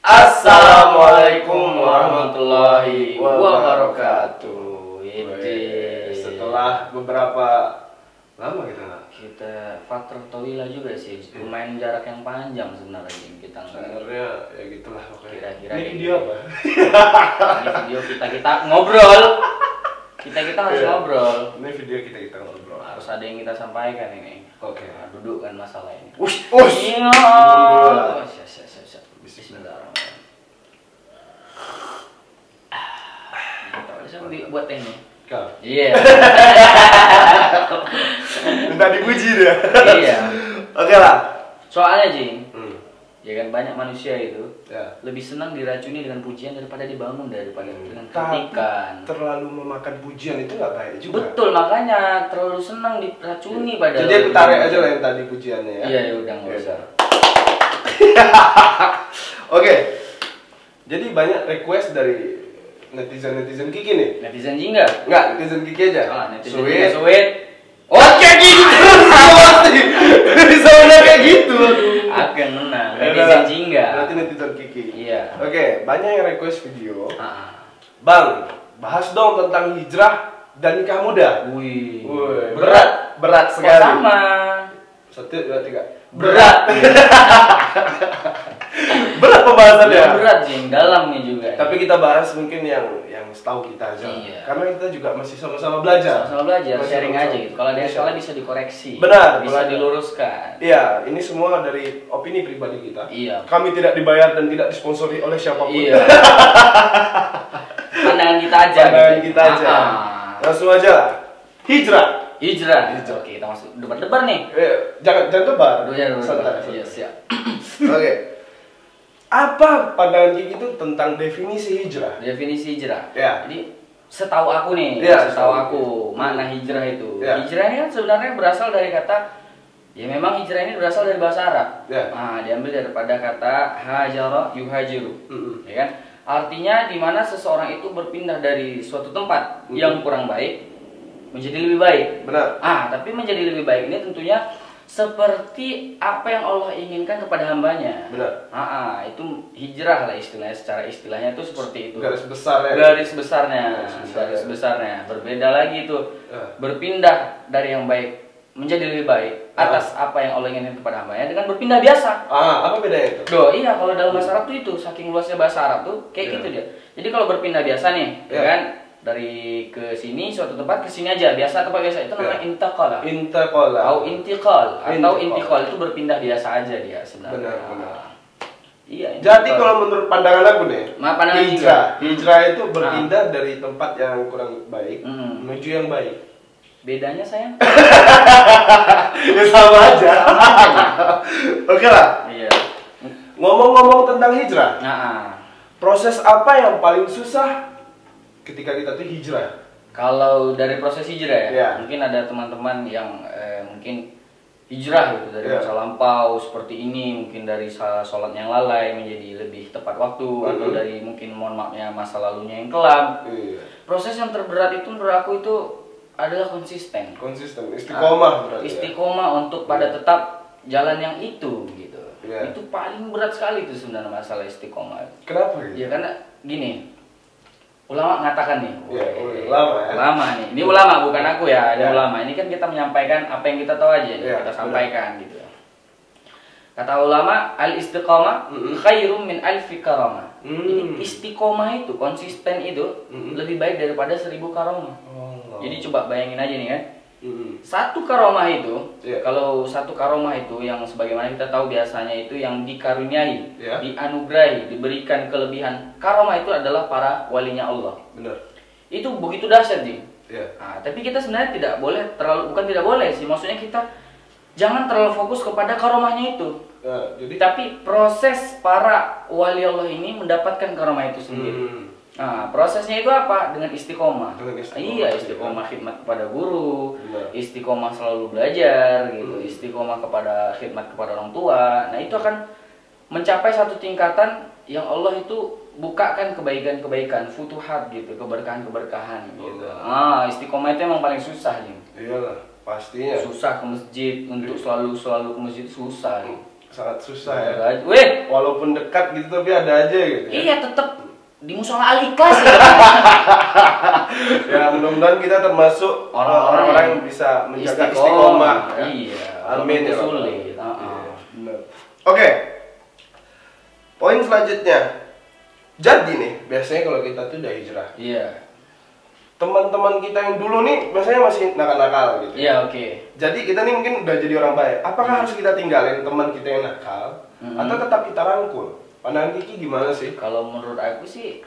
Assalamualaikum warahmatullahi wabarakatuh. Setelah beberapa lama kita fatrah tawila juga sih, lumayan jarak yang panjang sebenarnya kita sebenarnya ya gitulah pokoknya. Kira-kira ini video apa? Ini video kita ngobrol. Kita harus ngobrol. Ini video kita ngobrol. Harus ada yang kita sampaikan ini. Oke. Nah, duduk kan masalah ini. Ush. Iya. Siap. Bismillahirrahmanirrahim. Bisa buat teh nih. Kau. Iya. Minta dipuji dia. Iya. Oke lah. Soalnya Jing, ya kan banyak manusia itu Ya. lebih senang diracuni dengan pujian daripada dibangun daripada dengan kritikan. Terlalu memakan pujian itu nggak baik juga. Betul, makanya terlalu senang diracuni pada. Jadi aku tarik aja lah yang tadi pujiannya ya. Iya, ya udah nggak usah. Oke. Jadi banyak request dari netizen Kiki nih. Netizen jingga? Enggak, netizen Kiki aja. Ah, netizen sweet. Oke gitu. Bisa udah kayak gitu. Aku yang menang. Netizen jingga. Berarti netizen Kiki. Iya. Oke, banyak yang request video. Ah. Bang, bahas dong tentang hijrah dan nikah muda. Wih. Berat Kok sekali. sama? 1, 2, 3. Berat. Berat pembahasannya. Ya, berat Jing, dalamnya juga. Tapi kita bahas mungkin yang setahu kita aja. Iya. Karena kita juga masih sama-sama belajar. Sama-sama belajar, Masih sharing sama-sama. aja gitu. Kalau ada yang salah bisa dikoreksi. Benar, Bisa benar. diluruskan. Iya, ini semua dari opini pribadi kita. Iya. Kami tidak dibayar dan tidak disponsori oleh siapapun. Iya. Pandangan kita aja. Pandangan gitu. kita aja. Langsung aja lah. Hijrah. Hijrah. Oke, kita masuk debar-debar nih. Jangan tebar. Iya, Santai. Iya, siap. Oke. Apa pandangan Kiki itu tentang definisi hijrah? Definisi hijrah. Ya. Jadi setahu aku nih, Ya, setahu setahu aku makna hijrah itu. Ya. Hijrah ini kan sebenarnya berasal dari kata, ya memang hijrah ini berasal dari bahasa Arab. Ya. Nah, diambil daripada kata hajara yuhajiru. Ya kan? Artinya di mana seseorang itu berpindah dari suatu tempat yang kurang baik menjadi lebih baik. Benar. Tapi menjadi lebih baik ini tentunya seperti apa yang Allah inginkan kepada hambanya. Benar. Itu hijrah lah istilahnya, secara istilahnya itu seperti itu. Garis besarnya. Garis besarnya. Berbeda lagi itu. Berpindah dari yang baik menjadi lebih baik atas apa yang Allah inginkan kepada hambanya dengan berpindah biasa. Apa bedanya itu? Iya, kalau dalam bahasa Arab itu saking luasnya bahasa Arab tuh kayak gitu dia. Jadi kalau berpindah biasa nih, ya kan? Dari ke sini suatu tempat ke sini aja, biasa tempat biasa itu namanya intaqala. Atau intiqal itu berpindah biasa aja dia sebenarnya. Benar. Iya. Jadi kalau menurut pandangan aku nih, pandangan hijrah itu berpindah dari tempat yang kurang baik menuju yang baik. Bedanya sayang? Ya sama aja. Oke lah. Iya. Ngomong-ngomong tentang hijrah, proses apa yang paling susah ketika kita tuh hijrah? Kalau dari proses hijrah Ya. mungkin ada teman-teman yang mungkin hijrah gitu dari masa lampau seperti ini, mungkin dari sholat yang lalai menjadi lebih tepat waktu, atau dari mungkin mohon maafnya masa lalunya yang kelam. Proses yang terberat itu menurut aku itu adalah konsisten, istiqomah berarti. Istiqomah untuk pada tetap jalan yang itu gitu. Itu paling berat sekali itu sebenarnya masalah istiqomah. Kenapa gitu? Ya karena gini, ulama mengatakan nih, ulama nih, ini ulama bukan aku ya, ini ulama. Ini kan kita menyampaikan apa yang kita tahu aja, kita sampaikan gitu. Kata ulama, al istiqomah khairum min alfi karamah. Jadi istiqomah itu, konsisten itu lebih baik daripada 1000 karamah. Jadi coba bayangin aja nih kan, satu karomah itu, kalau satu karomah itu yang sebagaimana kita tahu biasanya itu yang dikaruniai, dianugerahi, diberikan kelebihan. Karomah itu adalah para walinya Allah. Benar. Itu begitu dahsyat sih. Tapi kita sebenarnya tidak boleh bukan tidak boleh sih, maksudnya kita jangan terlalu fokus kepada karomahnya itu. Tapi proses para wali Allah ini mendapatkan karomah itu sendiri. Prosesnya itu apa? Dengan istiqomah. Iya, istiqomah khidmat kepada guru, istiqomah selalu belajar gitu, istiqomah kepada khidmat kepada orang tua. Nah, itu akan mencapai satu tingkatan yang Allah itu bukakan kebaikan-kebaikan, futuhat gitu, keberkahan-keberkahan gitu. Istiqomah itu emang paling susah nih. Iyalah, pastinya. Susah ke masjid, untuk selalu ke masjid susah. sangat susah ya. Weh, walaupun dekat gitu tapi ada aja gitu. Iya, tetap di musola Al-Ikhlas ya. Ya, mudah-mudahan kita termasuk orang-orang yang bisa menjaga istiqomah. Ya. Iya. Amin ya. Sulit. Oke. Poin selanjutnya. Jadi nih, biasanya kalau kita tuh udah hijrah. Iya. Teman-teman kita yang dulu nih biasanya masih nakal-nakal gitu. Iya, oke. Jadi kita nih mungkin udah jadi orang baik. Apakah harus kita tinggalin teman kita yang nakal atau tetap kita rangkul? Pandangan Kiki gimana sih? Kalau menurut aku sih,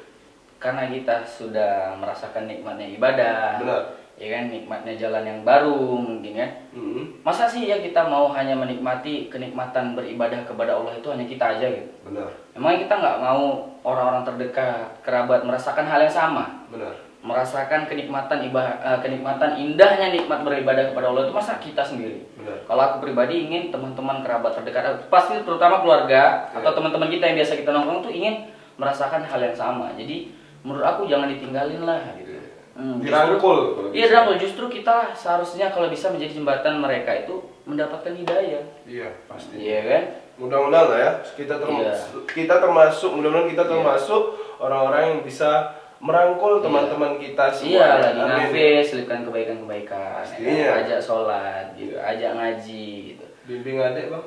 karena kita sudah merasakan nikmatnya ibadah. Benar. Ya kan, nikmatnya jalan yang baru mungkin ya. Masa sih ya kita mau hanya menikmati kenikmatan beribadah kepada Allah itu hanya kita aja gitu. Benar. Emang kita nggak mau orang-orang terdekat, kerabat merasakan hal yang sama. Benar. Merasakan kenikmatan kenikmatan indahnya nikmat beribadah kepada Allah itu masa kita sendiri. Benar. Kalau aku pribadi ingin teman-teman kerabat terdekat, pasti terutama keluarga atau teman-teman kita yang biasa kita nongkrong tuh ingin merasakan hal yang sama. Jadi menurut aku jangan ditinggalin lah gitu. Dirangkul. Iya, dirangkul. Justru kita seharusnya kalau bisa menjadi jembatan mereka itu mendapatkan hidayah. Iya, pasti. Iya kan? Mudah-mudahan lah ya, kita termasuk mudah-mudahan kita termasuk orang-orang yang bisa merangkul teman-teman kita semua. Iya, lagi nafis, selipkan kebaikan-kebaikan. Pastinya. Ajak sholat gitu, ajak ngaji gitu. Bimbing adek, Bang.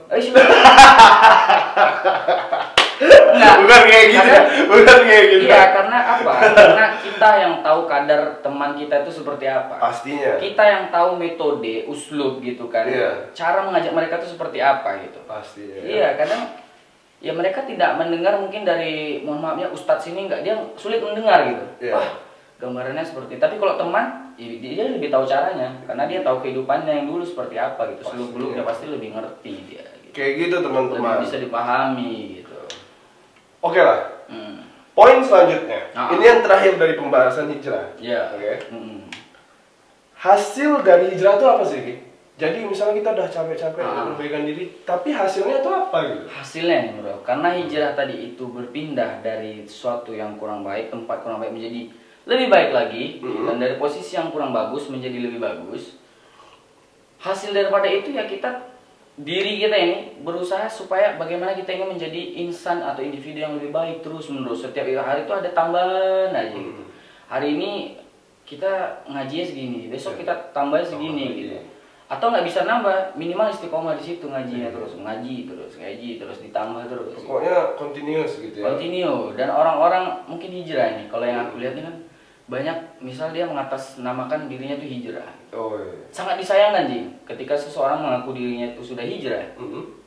Enggak, bukan kayak gitu. Bukan kayak gitu. Iya, karena apa? Karena kita yang tahu kadar teman kita itu seperti apa. Pastinya. Kita yang tahu metode, uslub gitu kan. Iya. Cara mengajak mereka itu seperti apa gitu. Pastinya. Iya, kadang ya mereka tidak mendengar mungkin dari, mohon maafnya, ustadz sini enggak, dia sulit mendengar gitu. Iya. Wah, gambarannya seperti. Tapi kalau teman, dia lebih tahu caranya karena dia tahu kehidupannya yang dulu seperti apa gitu. Seluk-beluknya pasti lebih ngerti dia. Gitu. Kayak gitu teman-teman. Lebih bisa dipahami gitu. Oke lah. Poin selanjutnya. Ini yang terakhir dari pembahasan hijrah. Iya. Oke. Hasil dari hijrah itu apa sih, Ki? Jadi misalnya kita udah capek-capek perbaikan diri, tapi hasilnya itu apa gitu? Hasilnya nih bro, karena hijrah tadi itu berpindah dari sesuatu yang kurang baik, tempat kurang baik menjadi lebih baik lagi, dan dari posisi yang kurang bagus menjadi lebih bagus. Hasil daripada itu ya diri kita ini berusaha supaya bagaimana kita ingin menjadi insan atau individu yang lebih baik terus menerus. Setiap hari itu ada tambahan aja gitu. Hari ini kita ngajinya segini, besok kita tambah segini gitu. Atau nggak bisa nambah, minimal istiqomah di situ ngajinya terus, ngaji terus ditambah terus. Pokoknya continuous gitu ya. Continue. Dan orang-orang mungkin hijrah nih, kalau yang aku lihat ini kan banyak, misal dia mengatasnamakan dirinya itu hijrah. Oh iya. Sangat disayangkan Jing, ketika seseorang mengaku dirinya itu sudah hijrah,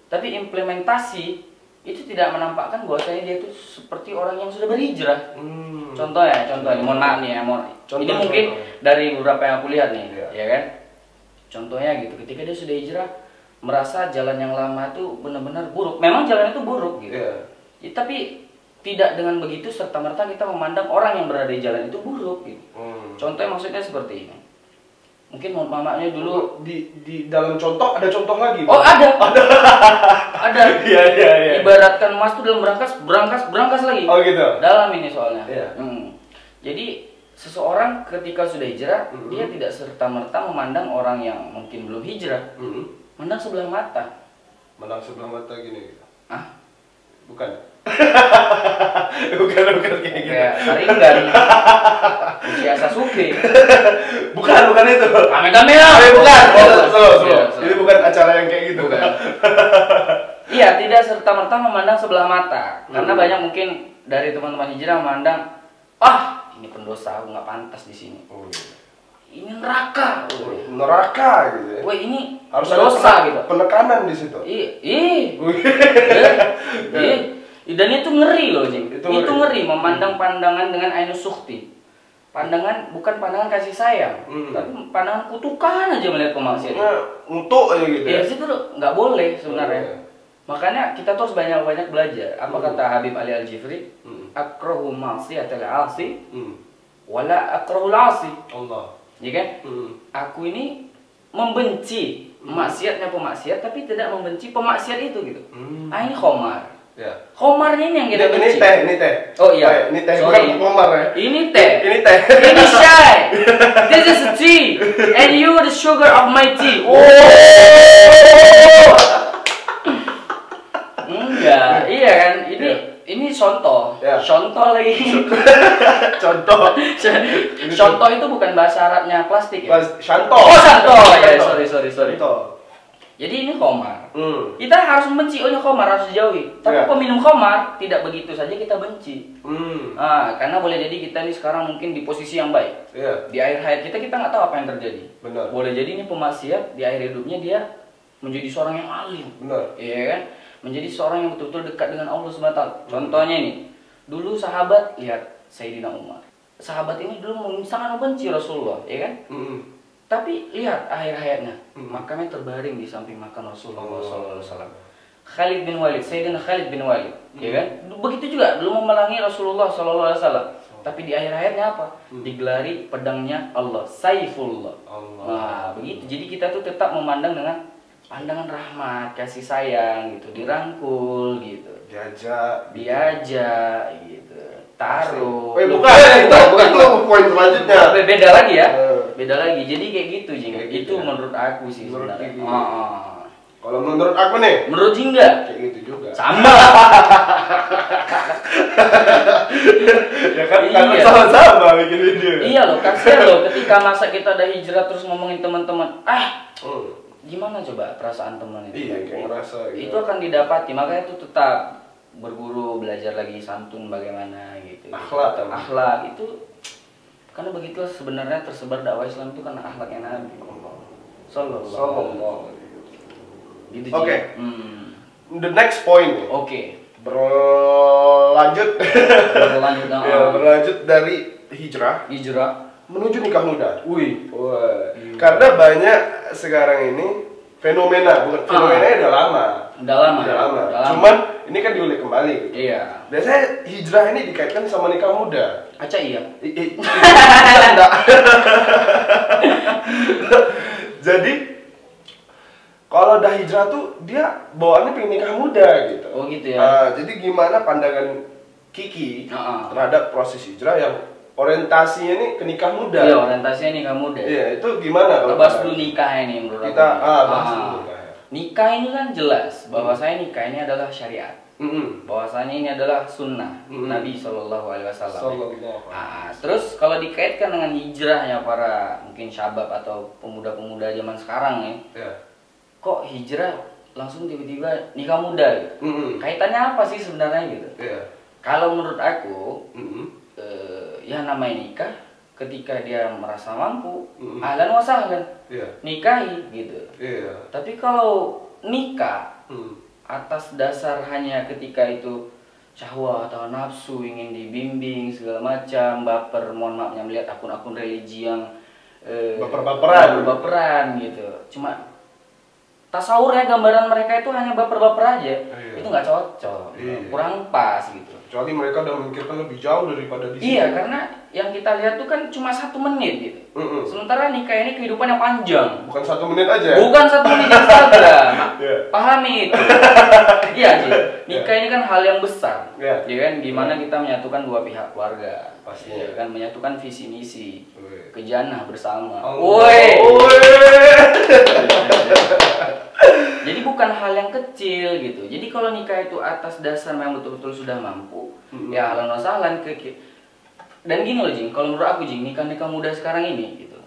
tapi implementasi itu tidak menampakkan bahwasanya dia itu seperti orang yang sudah berhijrah. Contohnya, mohon maaf nih ya, ini mungkin dari beberapa yang aku lihat nih, ya kan? Contohnya gitu, ketika dia sudah hijrah, merasa jalan yang lama itu benar-benar buruk. Memang jalan itu buruk gitu. Ya, tapi tidak dengan begitu serta-merta kita memandang orang yang berada di jalan itu buruk gitu. Contohnya maksudnya seperti ini. Mungkin mamanya dulu di dalam contoh ada contoh lagi. Oh, ada. Ada. Iya. Ibaratkan emas itu dalam berangkas lagi. Oh gitu. Dalam ini soalnya. Iya. Jadi seseorang ketika sudah hijrah, dia tidak serta-merta memandang orang yang mungkin belum hijrah. Mandang sebelah mata. Mandang sebelah mata gini gitu. Ah? Bukan. bukan kayak gitu. Kayak Sharingan. Uchiha Sasuke. Bukan itu. Kamehameha. Bukan. Slow. Ini bukan acara yang kayak gitu. Bukan. Iya, tidak serta-merta memandang sebelah mata. Karena banyak mungkin dari teman-teman hijrah memandang, ini pendosa, aku nggak pantas di sini. Ini neraka. Neraka gitu ya. Wah, ini harus dosa ada gitu. Penekanan di situ. Dan itu ngeri loh, Jing. Itu ngeri memandang pandangan dengan ainus sukhti. Pandangan bukan pandangan kasih sayang, tapi pandangan kutukan aja melihat pemaksiat. Untuk aja gitu ya. Ya, itu nggak boleh sebenarnya. Makanya kita terus banyak-banyak belajar. Apa kata Habib Ali Al-Jifri? Akrahu ma'siyatal 'asi wala akrahul 'asi. Allah. Ya kan? Aku ini membenci maksiatnya pemaksiat, tapi tidak membenci pemaksiat itu gitu. Ini khomar. Ya. Khomarnya ini yang kita benci. Ini teh. Oh iya. Ini teh, bukan khomar ya. Ini teh. Ini teh. Ini shy. This is a tea, and you the sugar of my tea. Oh. Enggak, iya kan? Ini contoh. Contoh lagi. Contoh. Contoh itu bukan bahasa Arabnya plastik ya? Contoh. Oh, contoh. Ya, sorry. Contoh. Jadi ini khamar. Kita harus membenci khamar, harus dijauhi. Tapi peminum khamar tidak begitu saja kita benci. Karena boleh jadi kita ini sekarang mungkin di posisi yang baik. Di akhir hayat kita nggak tahu apa yang terjadi. Benar. Boleh jadi ini pemaksiat, di akhir hidupnya dia menjadi seorang yang alim. Benar. Iya kan? Menjadi seorang yang betul-betul dekat dengan Allah SWT. Contohnya ini, dulu sahabat lihat Sayyidina Umar. Sahabat ini dulu sangat membenci Rasulullah, ya kan? Tapi lihat akhir hayatnya, makamnya terbaring di samping makam Rasulullah SAW. Khalid bin Walid, Sayyidina Khalid bin Walid, ya kan? Begitu juga dulu memerangi Rasulullah SAW. Tapi di akhir hayatnya apa? Digelari pedangnya Allah, Saifullah. Nah, begitu. Jadi kita tuh tetap memandang dengan pandangan rahmat, kasih sayang gitu, dirangkul gitu. Diajak gitu. Taruh. Bukan poin selanjutnya. Beda lagi ya. Beda lagi. Jadi kayak gitu, Jing. Itu ya? Menurut aku sih sebenarnya. Kalau menurut aku nih, menurut Jingga kayak gitu juga. Sama. Ya kan, iya. Sama-sama bikin video. Iya loh, kasihan loh ketika masa kita ada hijrah terus ngomongin teman-teman. Gimana coba perasaan teman itu? Iya, kayak ngerasa gitu. Itu akan didapati, makanya itu tetap berguru, belajar lagi santun bagaimana gitu. Akhlak itu karena begitulah sebenarnya tersebar dakwah Islam itu karena akhlaknya Nabi Sallallahu. Gitu. Oke. The next point. Berlanjut dari hijrah menuju nikah muda. Karena banyak sekarang ini fenomena, bukan fenomena udah lama. Cuman ini kan diulik kembali. Iya. Biasanya hijrah ini dikaitkan sama nikah muda. Aca iya. Jadi kalau udah hijrah tuh dia bawaannya pengen nikah muda gitu. Oh gitu ya. Jadi gimana pandangan Kiki terhadap proses hijrah yang orientasinya ini ke nikah muda? Iya, orientasinya nikah muda. Iya, itu gimana kalau bahas dulu nikah ini menurut kita bahas dulu nikah. Nikah ini kan jelas bahwasanya nikah ini adalah syariat. Bahwasanya ini adalah sunnah Nabi SAW. Terus kalau dikaitkan dengan hijrahnya para mungkin syabab atau pemuda-pemuda zaman sekarang ya. Kok hijrah langsung tiba-tiba nikah muda gitu? Kaitannya apa sih sebenarnya gitu? Kalau menurut aku, ya namanya nikah, ketika dia merasa mampu, ahlan wa sahlan, nikahi gitu. Tapi kalau nikah atas dasar hanya ketika itu syahwat atau nafsu, ingin dibimbing segala macam, baper, mohon maafnya melihat akun-akun religi yang baper-baperan gitu, cuma tasawurnya gambaran mereka itu hanya baper-baper aja, itu nggak cocok, kurang pas gitu. Kecuali mereka udah memikirkan lebih jauh daripada di Iya, karena yang kita lihat tuh kan cuma 1 menit gitu. Sementara nikah ini kehidupan yang panjang. Bukan 1 menit aja. Bukan 1 menit Instagram. Pahami itu. Iya sih. Nikah ini kan hal yang besar. Ya kan, gimana kita menyatukan dua pihak keluarga. Pastinya kan, menyatukan visi misi. Ke jannah bersama. Woi. Jadi bukan hal yang kecil gitu. Jadi kalau nikah itu atas dasar memang betul-betul sudah mampu, ya ahlan wa sahlan dan gini loh Jing, kalau menurut aku Jing, nikah muda sekarang ini gitu.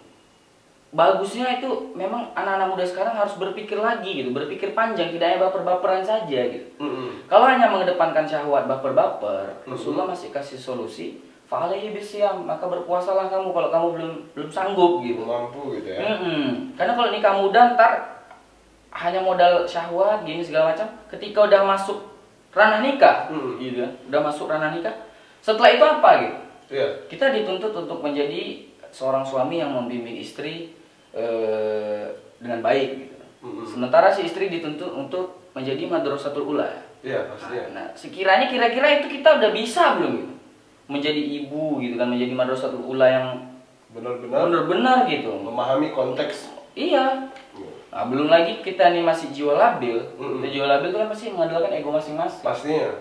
Bagusnya itu memang anak-anak muda sekarang harus berpikir lagi gitu, berpikir panjang, tidak hanya baper-baperan saja gitu. Kalau hanya mengedepankan syahwat baper-baper, Rasulullah masih kasih solusi, fa'alaihi bisyam, maka berpuasalah kamu kalau kamu belum sanggup gitu. Mampu gitu ya. Karena kalau nikah muda ntar hanya modal syahwat gini segala macam, ketika udah masuk ranah nikah gitu kan, udah masuk ranah nikah, setelah itu apa gitu? Kita dituntut untuk menjadi seorang suami yang membimbing istri dengan baik gitu. Sementara si istri dituntut untuk menjadi madrasatul ula. Pastinya. Nah, sekiranya kira-kira itu kita udah bisa belum gitu? Menjadi ibu gitu kan, menjadi madrasatul ula yang benar-benar gitu, memahami konteks. Iya. Nah, belum lagi kita nih masih jiwa labil. Kita jiwa labil itu kan pasti mengandalkan ego masing-masing. Pastinya.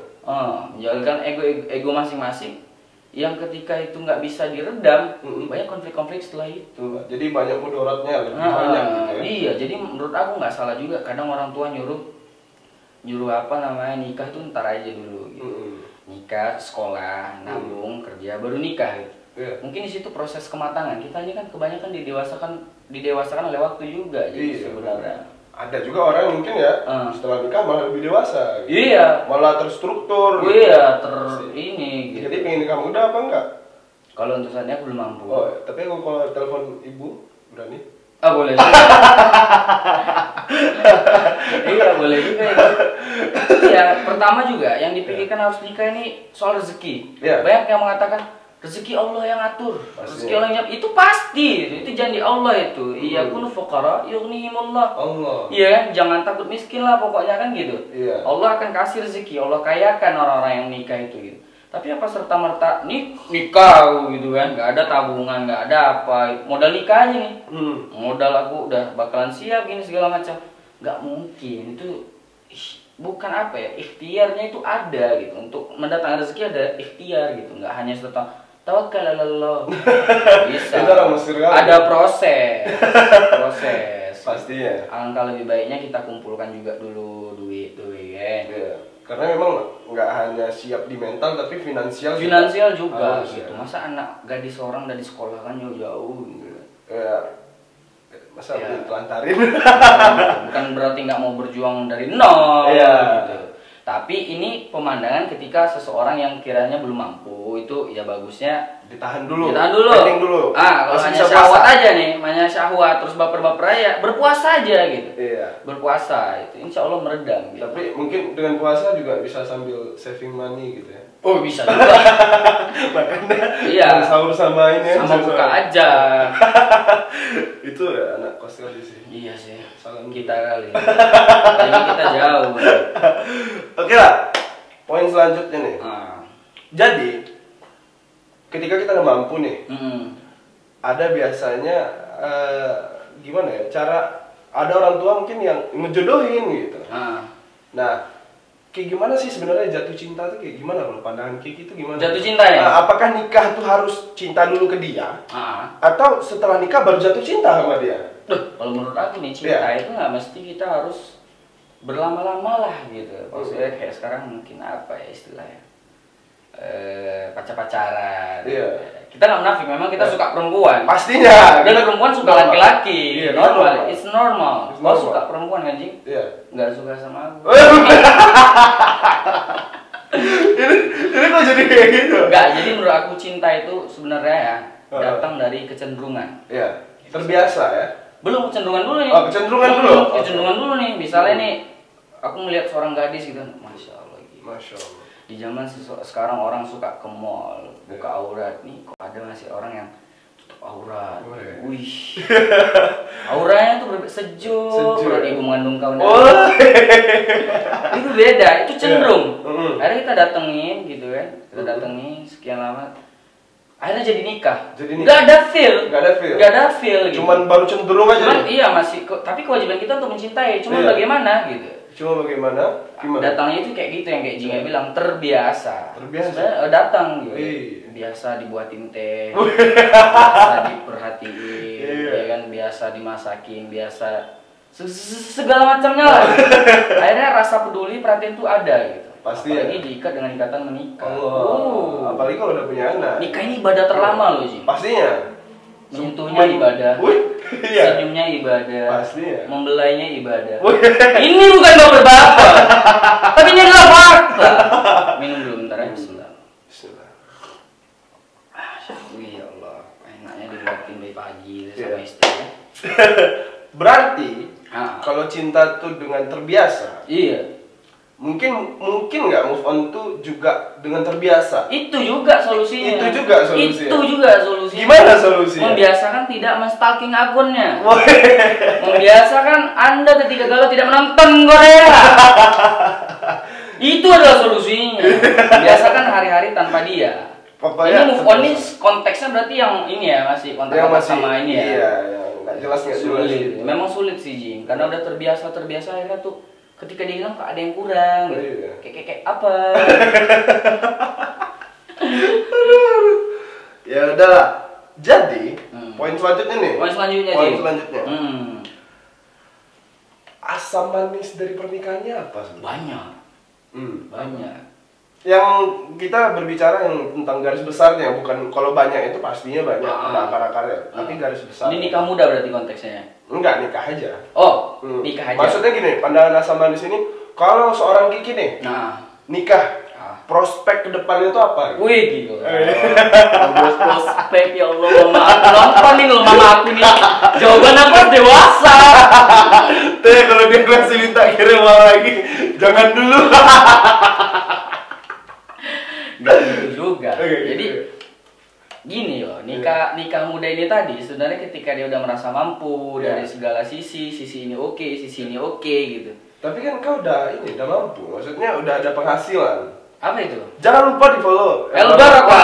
Menjalankan ego masing-masing yang ketika itu nggak bisa diredam, banyak konflik-konflik setelah itu. Jadi banyak mudaratnya lebih banyak gitu ya. Iya, jadi menurut aku nggak salah juga kadang orang tua nyuruh nyuruh apa namanya nikah itu ntar aja dulu gitu. Nikah, sekolah, nabung, kerja, baru nikah gitu. Mungkin di situ proses kematangan. Kita ini kan kebanyakan didewasakan oleh waktu juga jadi sebenarnya. Ada juga orang mungkin ya setelah nikah malah lebih dewasa gitu. Malah terstruktur gitu. Ini gitu. Jadi pengen nikah muda apa enggak? Kalau untuk saatnya aku belum mampu. Tapi kalau telepon ibu berani? Boleh. Iya, boleh juga ya. Ya, pertama juga yang dipikirkan harus nikah ini soal rezeki. Banyak yang mengatakan rezeki Allah yang atur, rezeki Allah yang itu pasti, itu janji Allah itu. Iya kunu fuqara yughnihimullah. Iya kan, jangan takut miskin lah pokoknya kan gitu. Allah akan kasih rezeki, Allah kayakan orang-orang yang nikah itu gitu. Tapi apa serta-merta nikah gitu kan, nggak ada tabungan, nggak ada apa, modal nikah aja nih. Modal aku udah bakalan siap gini segala macam. Nggak mungkin, itu bukan apa ya, ikhtiarnya itu ada gitu. Untuk mendatangkan rezeki ada ikhtiar gitu, nggak hanya serta tawakkal Allah. Bisa. Ada proses. Pastinya. Alangkah lebih baiknya kita kumpulkan juga dulu duit ya. Karena memang nggak hanya siap di mental tapi finansial juga gitu. Masa anak gadis orang dari sekolah kan jauh-jauh gitu. Masa ditelantarin. Bukan berarti nggak mau berjuang dari nol gitu. Tapi ini pemandangan ketika seseorang yang kiranya belum mampu itu ya bagusnya ditahan dulu. Kalau hanya syahwat aja nih, hanya syahwat terus baper-baper aja, berpuasa aja gitu. Berpuasa itu insya Allah meredam gitu. Tapi mungkin dengan puasa juga bisa sambil saving money gitu ya. Bisa juga. Makanya sahur sama ini sama buka aja. Itu ya anak kos kali sih. Iya sih. Salam kita kali. Jadi kita jauh. Oke lah. Poin selanjutnya nih. Jadi ketika kita udah mampu nih, ada biasanya gimana ya? Ada orang tua mungkin yang ngejodohin gitu. Nah, kayak gimana sih sebenarnya jatuh cinta tuh kayak gimana kalau pandangan Kiki itu gimana? Jatuh cinta ya? Apakah nikah tuh harus cinta dulu ke dia? Atau setelah nikah baru jatuh cinta sama dia? Kalau menurut aku nih cinta itu nggak mesti kita harus berlama-lama lah gitu. Maksudnya kayak sekarang mungkin apa ya istilahnya? Pacaran. Kita nggak menafik, memang kita suka perempuan. Pastinya. Dan perempuan suka laki-laki. Normal. It's normal. Kau suka perempuan kan, Jing? Nggak suka sama aku. Ini kok jadi kayak gitu? Nggak, jadi menurut aku cinta itu sebenarnya ya datang dari kecenderungan. Terbiasa ya? Belum, kecenderungan dulu nih. Kecenderungan dulu nih. Misalnya nih, aku melihat seorang gadis gitu, Masya Allah. Di zaman sekarang orang suka ke mall, buka aurat nih, kok ada masih orang yang tutup aurat. Wih. Auranya tuh sejuk. Ibu mengandung kau. Itu beda, itu cenderung. Akhirnya kita datengin gitu kan. Kita datengin sekian lama. Akhirnya jadi nikah. Gak ada feel gitu. Cuman baru cenderung aja. Iya masih, tapi kewajiban kita untuk mencintai. Cuman bagaimana gitu. Gimana? Datangnya itu kayak gitu yang kayak Jinga bilang terbiasa. Datang gitu. Biasa dibuatin teh, biasa diperhatiin, ya kan, biasa dimasakin, biasa segala macamnya lah. Akhirnya rasa peduli perhatian tuh ada gitu. Pasti. Apalagi diikat dengan ikatan menikah. Apalagi kalau udah punya anak. Nikah ini ibadah terlama loh, Jing. Pastinya. Menyentuhnya ibadah. Senyumnya ibadah. Pastinya. Membelainya ibadah. Ini bukan baper-baper. Tapi ini adalah fakta. Minum dulu bentar ya. Bismillah. Ya Allah, enaknya dibuatin dari pagi sama istri ya. Berarti kalau cinta tuh dengan terbiasa. Mungkin nggak move on tuh juga dengan terbiasa. Itu juga solusinya. Gimana solusinya? Membiasakan tidak men-stalking akunnya. Membiasakan Anda ketika galau tidak menonton Korea. Itu adalah solusinya. Biasakan hari-hari tanpa dia. Pokoknya ini move on ini konteksnya berarti yang ini ya, masih kontak sama ini ya. Iya, nggak jelas. Sulit. Memang sulit sih, Jing. Karena udah terbiasa akhirnya tuh ketika dia bilang kok ada yang kurang gitu. Kayak apa? Ya udah. Jadi, poin selanjutnya nih. Poin selanjutnya. asam manis dari pernikahannya apa sebenarnya? Banyak. Yang kita berbicara yang tentang garis besarnya, bukan kalau banyak itu pastinya banyak ada akar-akarnya, tapi garis besar. Ini nikah muda berarti konteksnya? Enggak, nikah aja. Oh, nikah aja. Maksudnya gini, pandangan asam manis ini, kalau seorang Kiki nih, nikah, prospek ke depannya itu apa? Wih, gitu. Prospek, ya Allah, mama aku nonton nih loh, mama aku nih. Jawaban apa? Dewasa. Teh, kalau dia masih minta kirim uang lagi, jangan dulu. Gak gitu juga. Jadi gini loh, nikah muda ini tadi sebenarnya ketika dia udah merasa mampu dari segala sisi ini oke, sisi ini oke gitu. Tapi kan kau udah mampu, maksudnya udah ada penghasilan. Apa itu? Jangan lupa di follow Elbar apa?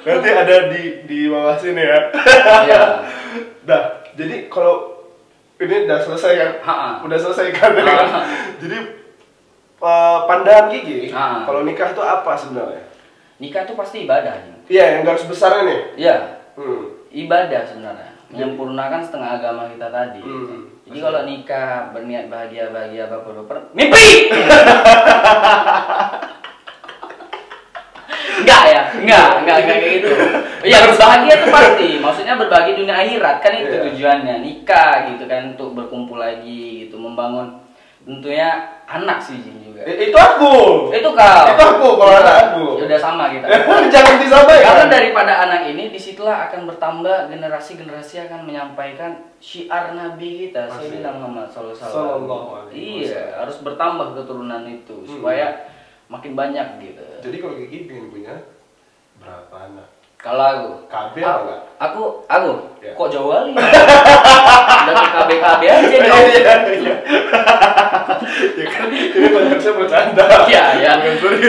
Nanti ada di bawah sini ya. Iya. Dah, jadi kalau ini udah selesai kan? Udah selesai kan? Jadi pandangan Gigi, kalau nikah itu apa sebenarnya? Nikah itu pasti ibadah. Iya, yang garis besarnya nih. Iya. Ibadah sebenarnya. Menyempurnakan setengah agama kita tadi. Jadi kalau nikah berniat bahagia baper mimpi. Enggak kayak gitu. Ya berbahagia itu pasti. Maksudnya berbagi dunia akhirat kan itu tujuannya. Nikah gitu kan untuk berkumpul lagi gitu, membangun tentunya anak sih juga. Itu aku. Itu kau. Itu aku kalau anak aku. Ya udah sama kita. Jangan disamain. Karena daripada anak ini disitulah akan bertambah generasi akan menyampaikan syiar Nabi kita Sayyidina Muhammad sallallahu alaihi wasallam. Iya, harus bertambah keturunan itu supaya makin banyak gitu. Jadi kalau Gigi pengen punya berapa anak? Kalau aku KB apa enggak? Aku ya. Kok jauh kali? Dari KB aja dong. Iya. Ya kan ini konsepnya bercanda. Iya.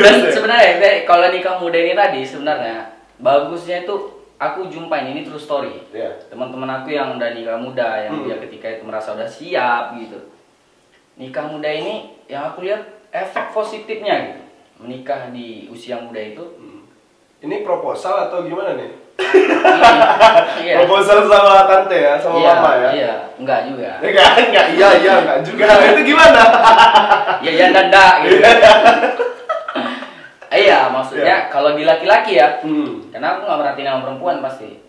Dan sebenarnya kalau nikah muda ini tadi sebenarnya bagusnya itu aku jumpain ini true story. Teman-teman aku yang udah nikah muda yang dia ketika itu merasa udah siap gitu. Nikah muda ini yang aku lihat efek positifnya gitu. Menikah di usia muda itu. Ini proposal atau gimana nih? Iya. Proposal sama tante ya, sama mama ya? Iya, enggak juga. Enggak juga. Itu gimana? Iya, danda gitu. Iya, maksudnya kalau di laki-laki ya, karena aku nggak merhatiin sama perempuan pasti.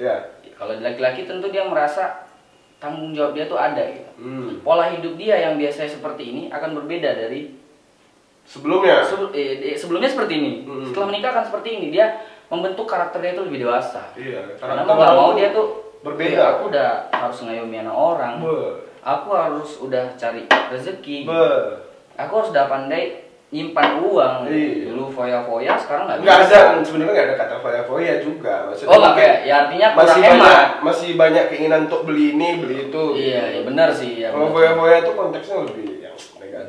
Kalau di laki-laki tentu dia merasa tanggung jawab dia tuh ada gitu. Pola hidup dia yang biasanya seperti ini akan berbeda dari sebelumnya. Sebelumnya seperti ini. Setelah menikah akan seperti ini. Dia membentuk karakternya itu lebih dewasa. Karena mau nggak mau dia tuh berbeda. Aku udah harus ngayomi anak orang. Aku harus udah cari rezeki. Aku harus udah pandai nyimpan uang. Dulu foya-foya, sekarang nggak bisa. Sebenarnya nggak ada kata foya-foya juga. Maksudnya ya artinya kurang hemat. Masih banyak keinginan untuk beli ini, beli itu. Iya, benar sih. Kalau foya-foya itu konteksnya lebih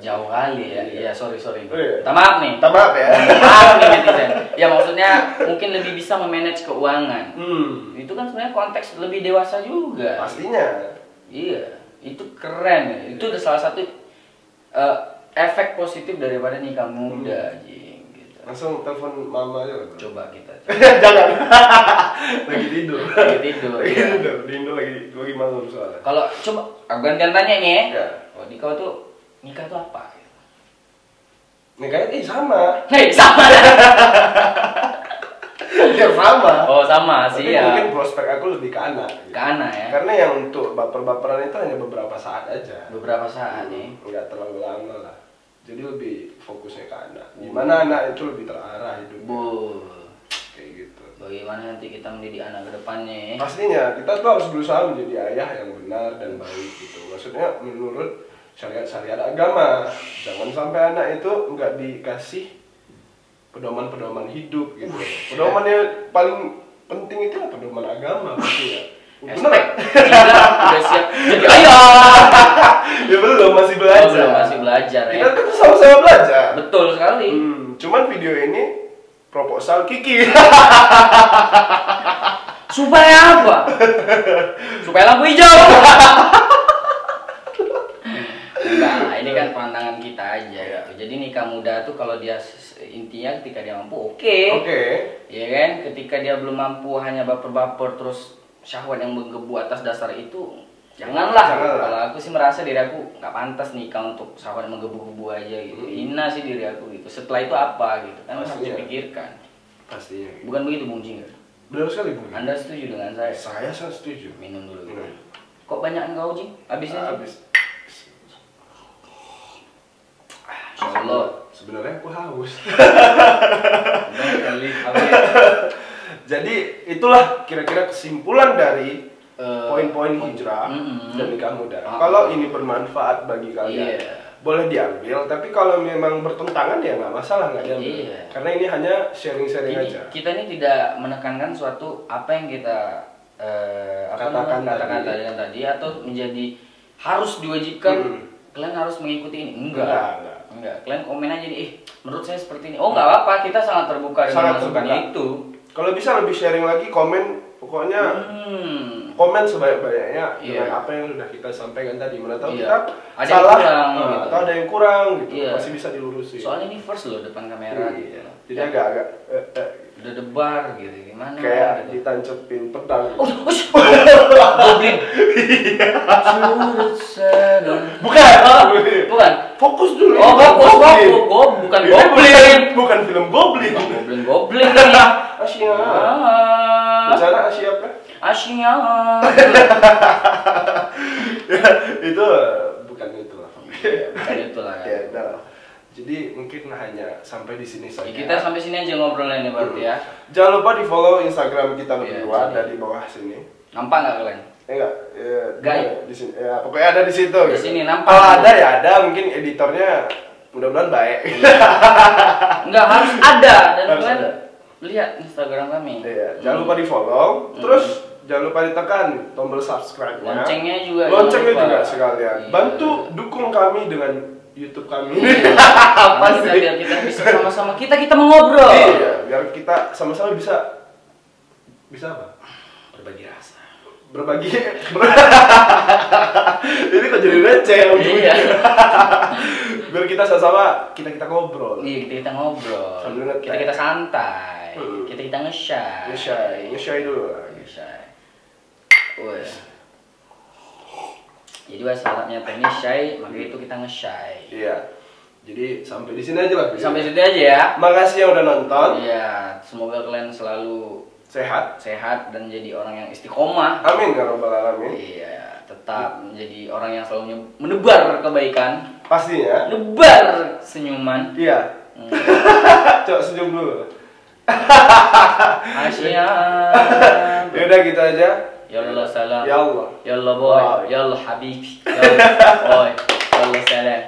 jauh kali ya. Iya, sorry. Minta maaf nih. Maaf ya. Maaf nih netizen. Ya maksudnya mungkin lebih bisa memanage keuangan. Itu kan sebenarnya konteks lebih dewasa juga. Pastinya. Iya, itu keren. Itu udah salah satu efek positif daripada nikah muda, Jing. Gitu. Langsung telepon mama aja. Coba kita. Jangan. Lagi tidur. Di Indo lagi malam soalnya. Kalau coba aku gantian tanya nih. Oh, nikah tuh apa? Nikah sama. Sama. Ya sama. Oh, sama sih ya. Mungkin prospek aku lebih ke anak. Gitu. Ke anak ya. Karena yang untuk baper-baperan itu hanya beberapa saat aja. Beberapa saat nih. Enggak terlalu lama lah. Jadi lebih fokusnya ke anak. Gimana anak itu lebih terarah hidupnya. Kayak gitu. Bagaimana nanti kita mendidik anak ke depannya? Pastinya kita tuh harus berusaha menjadi ayah yang benar dan baik gitu. Maksudnya menurut syariat agama. Jangan sampai anak itu nggak dikasih pedoman-pedoman hidup gitu. Pedomannya paling penting itu pedoman agama pasti ya. Benar. Udah siap jadi ayah. Ya belum, masih belajar. Masih belajar ya. Kita kan sama-sama belajar. Betul sekali. Cuman video ini proposal Kiki. Supaya apa? Supaya lampu hijau. Enggak, ini kan pandangan kita aja gitu. Jadi nikah muda tuh kalau dia intinya ketika dia mampu oke. Iya kan? Ketika dia belum mampu hanya baper-baper terus syahwat yang menggebu atas dasar itu janganlah. Kalau aku sih merasa diri aku nggak pantas nikah untuk syahwat yang menggebu-gebu aja gitu. Hina sih diri aku gitu. Setelah itu apa gitu kan harus dipikirkan. Pastinya. Bukan begitu Bung Jing? Benar sekali Bung. Anda setuju dengan saya? Saya sangat setuju. Minum dulu. Minum. Kok banyak engkau Jing? Habisnya? Habis. Allah. Sebenarnya aku haus. Jadi itulah kira-kira kesimpulan dari poin-poin hijrah dan nikah muda. Kalau ini bermanfaat bagi kalian, boleh diambil. Tapi kalau memang bertentangan ya nggak masalah, nggak diambil. Karena ini hanya sharing-sharing aja. Kita ini tidak menekankan suatu apa yang kita katakan tadi atau menjadi harus diwajibkan. Kalian harus mengikuti ini. Enggak. Kalian komen aja nih, menurut saya seperti ini. Oh nggak apa-apa, kita sangat terbuka dengan masukannya itu. Kalau bisa lebih sharing lagi, komen, pokoknya komen sebanyak-banyaknya dengan apa yang sudah kita sampaikan tadi. Mana tahu kita ada salah, gitu. atau ada yang kurang gitu, masih bisa dilurusin. Soalnya ini first loh depan kamera gitu. Jadi agak-agak udah debar gitu, gimana? Kayak gitu. ditancepin pedang. Goblin. Bukan. Fokus dulu. Oh, fokus. Bukan Goblin. Bukan film Goblin. Goblin ini. Asia. Bicara Asia apa? Asia. Itu bukan itu lah. Bukan itu lah. Jadi mungkin hanya sampai di sini saja. Kita sampai sini aja ngobrolnya nih berarti ya. Jangan lupa di follow Instagram kita berdua dari bawah sini. Nampak nggak kalian? Enggak. Guys. Di sini. Ya, pokoknya ada di situ. Di sini nampak. Kalau ada ya ada, mungkin editornya mudah-mudahan baik. Enggak harus ada dan kalian lihat Instagram kami. Iya. Jangan lupa di follow. Terus jangan lupa ditekan tombol subscribe-nya. Loncengnya juga sekalian. Bantu dukung kami dengan YouTube kami. Apa sih? Biar kita bisa sama-sama kita mengobrol. Iya, biar kita sama-sama bisa apa? Berbagi rasa. Berbagi. Ini kok jadi receh ujungnya. Biar kita sama-sama kita ngobrol. Iya, kita ngobrol. Kita santai. Kita nge-shy dulu. Wes. Jadi bahasa Arabnya teknis shy, maka itu kita nge-shy. Iya. Jadi sampai di sini aja lah. Sampai situ aja ya. Makasih yang udah nonton. Iya, semoga kalian selalu sehat dan jadi orang yang istiqomah. Amin ya rabbal alamin. Iya, tetap menjadi orang yang selalu menebar kebaikan. Pastinya. Nebar senyuman. Iya. Coba senyum dulu. Asia. Ya udah gitu aja. Ya Allah salam. Ya Allah. Ya Allah boy. Ya Allah habibi. Ya Allah boy. Ya Allah salam.